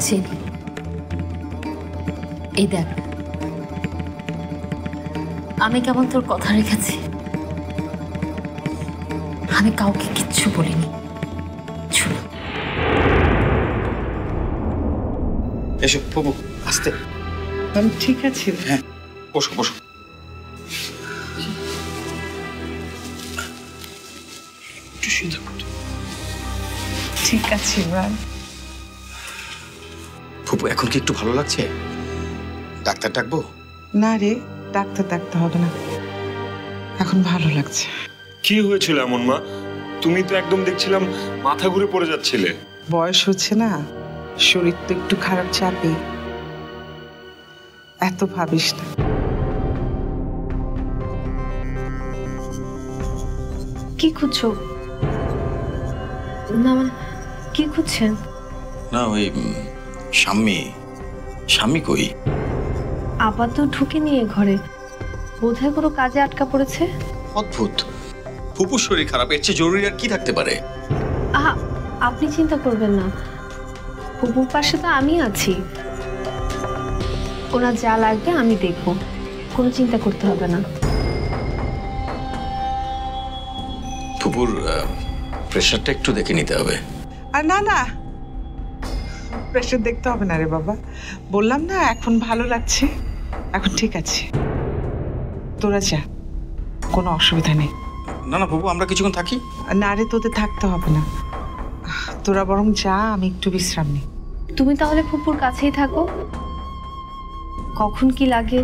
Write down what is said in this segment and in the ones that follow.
চিনি। এই দেখ, আমি কেমন তোর কথা রেখেছি। আমি কাউকে কিচ্ছু বলিনি। এসো বাবু, আস্তে। আমি ঠিক আছি। হ্যাঁ, বসো বসো। ঠিক আছে ইমরান। ফুপু, এখন কি একটু ভালো লাগছে? ডাক্তার ডাকবো? না রে, ডাক্তার ডাকতে হবে না, এখন ভালো লাগছে। কি হয়েছিল এমন মা? তুমি তো একদম দেখছিলাম মাথা ঘুরে পড়ে যাচ্ছিলে। বয়স হচ্ছে না, শরীর তো একটু খারাপ, চাপে। এত ভাবিস না। কি খুঁজছো? না মানে কি খুঁজছেন? না ওই স্বামী কই? আবার তো ঢুকে নিয়ে ঘরে, বোধহয় কোনো কাজে আটকা পড়েছে। অদ্ভুত, ফুপুর শরীর খারাপ, এর চেয়ে জরুরি আর কি থাকতে পারে? আপনি চিন্তা করবেন না, ফুপুর পাশে তো আমি আছি। ওনার যা লাগবে আমি দেখবো, কোনো চিন্তা করতে হবে না। ফুপুর প্রেশারটা একটু দেখে নিতে হবে। আর না না, প্রেশার দেখতে হবে না রে বাবা, বললাম না এখন ভালো লাগছে, এখন ঠিক আছে। তোরা যা, কোনো অসুবিধা নেই। না না ফুপু, আমরা কিছুক্ষণ থাকি। না রে, তোদের থাকতে হবে না, তোরা বরং যা, আমি একটু বিশ্রাম নিই। তুমি তাহলে ফুপুর কাছেই থাকো, কখন কি লাগে।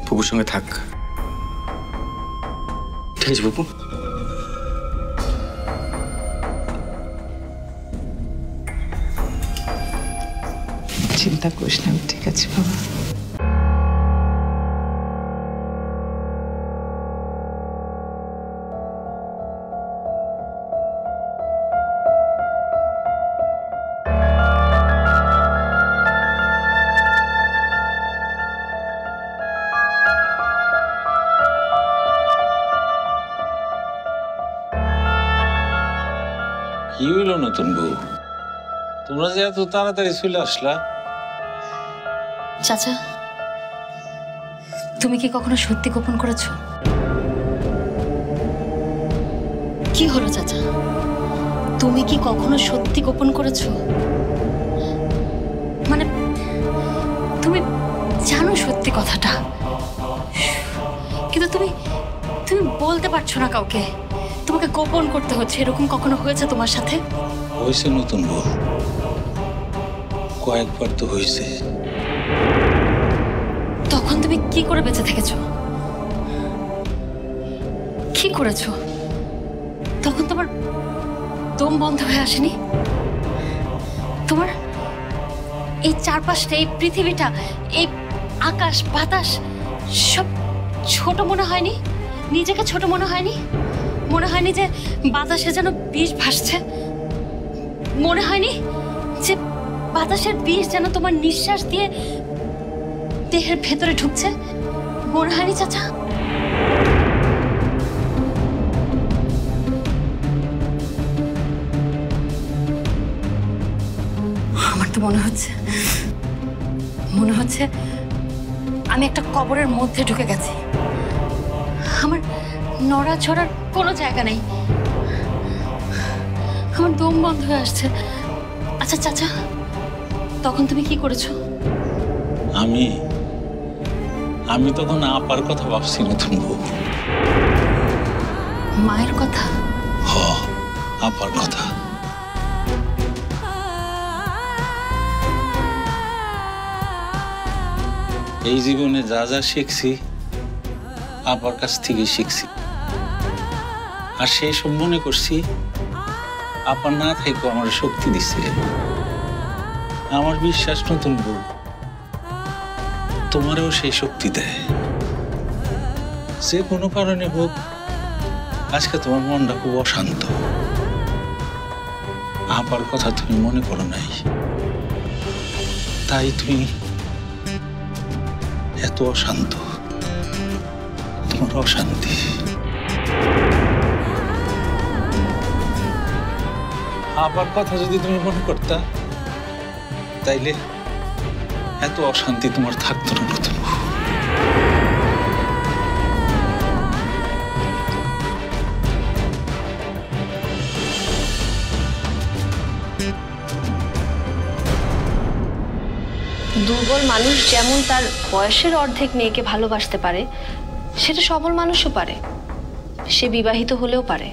ফুপুর সঙ্গে থাক। ঠিক আছে ফুপু। চিন্তা করিস না, ঠিক আছে বাবা। কি হইল নতুন বউ, তোমরা যে এত তাড়াতাড়ি চলে আসলা? চাচা, তুমি কি কখনো সত্যি গোপন করেছো? কি হলো চাচা, তুমি কি কখনো সত্যি গোপন করেছো? মানে তুমি জানো সত্যি কথাটা, কিন্তু তুমি তুমি বলতে পারছো না কাউকে, তোমাকে গোপন করতে হচ্ছে। এরকম কখনো হয়েছে তোমার সাথে? হয়েছে নতুন বউ, কয়েকবার তো হয়েছে। তখন তুমি কি করে বেঁচে থেকেছো? কি করেছো? তখন তোমার দম বন্ধ হয়ে আসেনি? তোমার এই চারপাশটা, এই পৃথিবীটা, এই আকাশ বাতাস সব ছোট মনে হয়নি? নিজেকে ছোট মনে হয়নি? মনে হয়নি যে বাতাসে যেন বিষ ভাসছে? মনে হয়নি যে বাতাসের বিষ যেন তোমার নিঃশ্বাস দিয়ে দেহের ভেতরে ঢুকছে? মনে হয়নি চাচা? আমার তো মনে হচ্ছে আমি একটা কবরের মধ্যে ঢুকে গেছি। আমার নড়াচড়ার কোনো জায়গা নেই, আমার দম বন্ধ হয়ে আসছে। আচ্ছা চাচা, তখন তুমি কি করেছো? আমি তখন আপার কথা ভাবছি নতুন বউ। মায়ের কথা? হ, আপার কথা। এই জীবনে যা যা শিখছি আপার কাছ থেকে শিখছি, আর সেই সব মনে করছি আপা না থেকে আমার শক্তি দিছে। আমার বিশ্বাস নতুন বউ তোমারও সেই শক্তি দেয়। যে কোনো কারণে হোক আজকে তোমার মনটা খুব অশান্ত, আপার কথা তুমি মনে করো নাই, তাই তুমি এত অশান্ত, তোমার অশান্তি। আপার কথা যদি তুমি মনে করতা তাইলে এত অশান্তি তোমার থাকতো না নতুন বউ। দুর্বল মানুষ যেমন তার বয়সের অর্ধেক মেয়েকে ভালোবাসতে পারে, সেটা সবল মানুষও পারে। সে বিবাহিত হলেও পারে।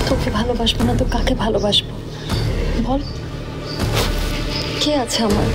তোকে ভালোবাসবো না তো কাকে ভালোবাসবো বল? কে আছে আমার?